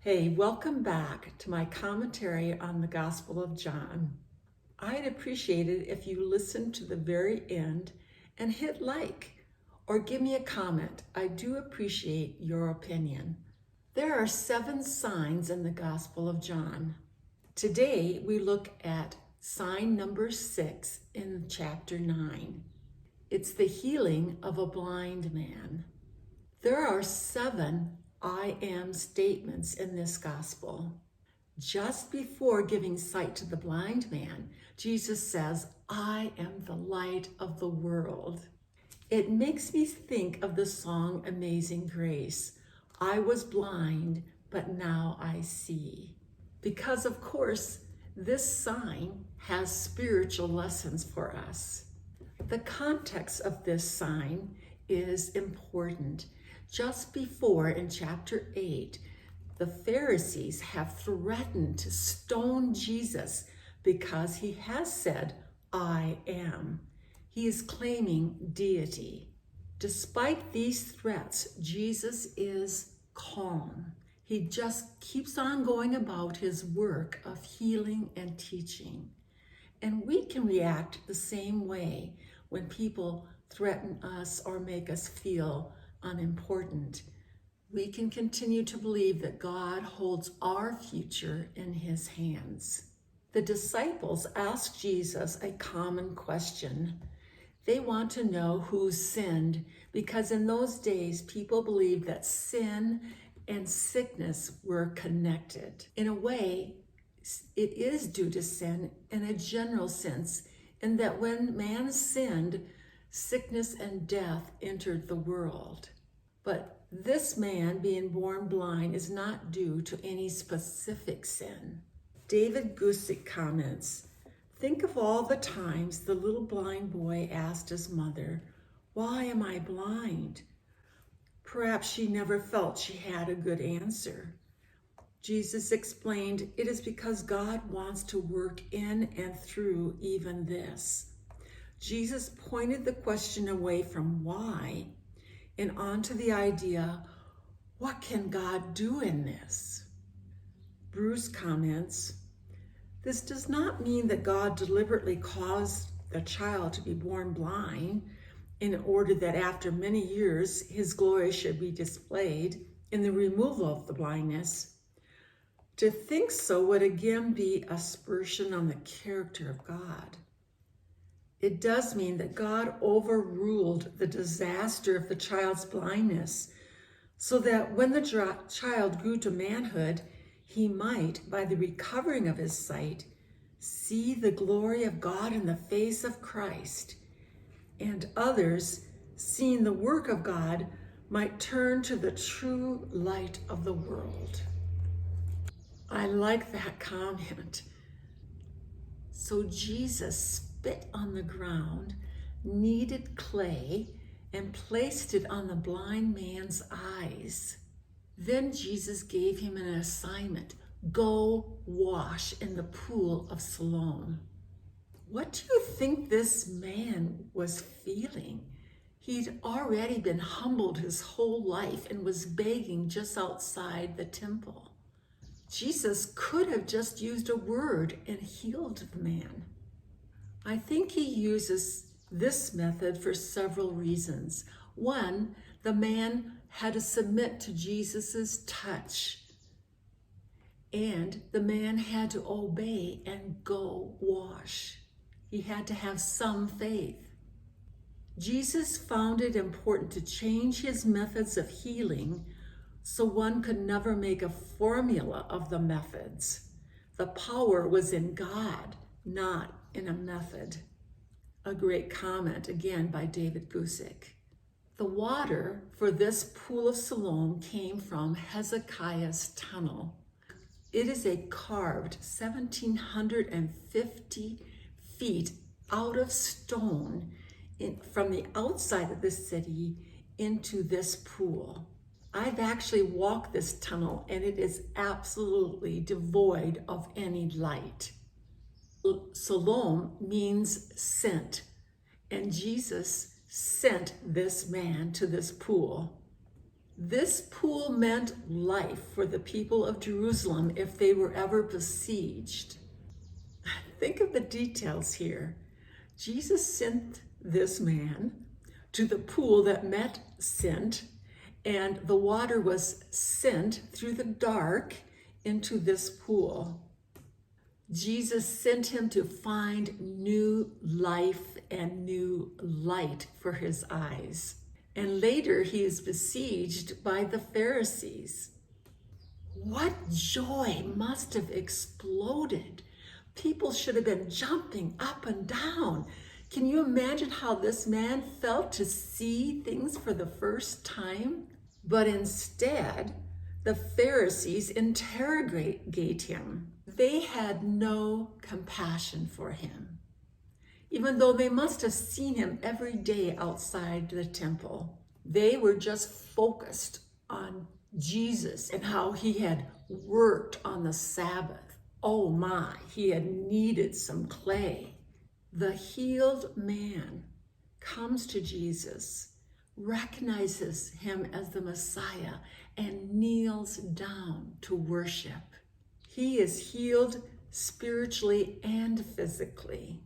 Hey, welcome back to my commentary on the Gospel of John. I'd appreciate it if you listened to the very end and hit like or give me a comment. I do appreciate your opinion. There are 7 signs in the Gospel of John. Today we look at sign number 6 in chapter 9. It's the healing of a blind man. There are 7 I am statements in this gospel. Just before giving sight to the blind man, Jesus says, I am the light of the world. It makes me think of the song Amazing Grace. I was blind, but now I see. Because of course, this sign has spiritual lessons for us. The context of this sign is important. Just before, in chapter 8, the Pharisees have threatened to stone Jesus because he has said, I am. He is claiming deity. Despite these threats, Jesus is calm. He just keeps on going about his work of healing and teaching. And we can react the same way when people threaten us or make us feel unimportant. We can continue to believe that God holds our future in his hands. The disciples asked Jesus a common question. They want to know who sinned, because in those days people believed that sin and sickness were connected. In a way, it is due to sin in a general sense, in that when man sinned, sickness and death entered the world. But this man being born blind is not due to any specific sin. David Gusick comments, think of all the times the little blind boy asked his mother, why am I blind? Perhaps she never felt she had a good answer. Jesus explained, it is because God wants to work in and through even this. Jesus pointed the question away from why and onto the idea, what can God do in this? Bruce comments, this does not mean that God deliberately caused the child to be born blind in order that after many years his glory should be displayed in the removal of the blindness. To think so would again be aspersion on the character of God. It does mean that God overruled the disaster of the child's blindness so that when the child grew to manhood, he might, by the recovering of his sight, see the glory of God in the face of Christ, and others, seeing the work of God, might turn to the true light of the world. I like that comment. So Jesus spit on the ground, kneaded clay, and placed it on the blind man's eyes. Then Jesus gave him an assignment. Go wash in the pool of Siloam. What do you think this man was feeling? He'd already been humbled his whole life and was begging just outside the temple. Jesus could have just used a word and healed the man. I think he uses this method for several reasons. One, the man had to submit to Jesus's touch, and the man had to obey and go wash. He had to have some faith. Jesus found it important to change his methods of healing so one could never make a formula of the methods. The power was in God, not in a method. A great comment again by David Gusick. The water for this pool of Siloam came from Hezekiah's tunnel. It is a carved 1,750 feet out of stone from the outside of the city into this pool. I've actually walked this tunnel and it is absolutely devoid of any light. Siloam means sent, and Jesus sent this man to this pool. This pool meant life for the people of Jerusalem if they were ever besieged. Think of the details here. Jesus sent this man to the pool that meant sent, and the water was sent through the dark into this pool. Jesus sent him to find new life and new light for his eyes. And later he is besieged by the Pharisees. What joy must have exploded. People should have been jumping up and down. Can you imagine how this man felt to see things for the first time? But instead, the Pharisees interrogate him. They had no compassion for him, even though they must have seen him every day outside the temple. They were just focused on Jesus and how he had worked on the Sabbath. Oh my, he had kneaded some clay. The healed man comes to Jesus, recognizes him as the Messiah, and kneels down to worship. He is healed spiritually and physically.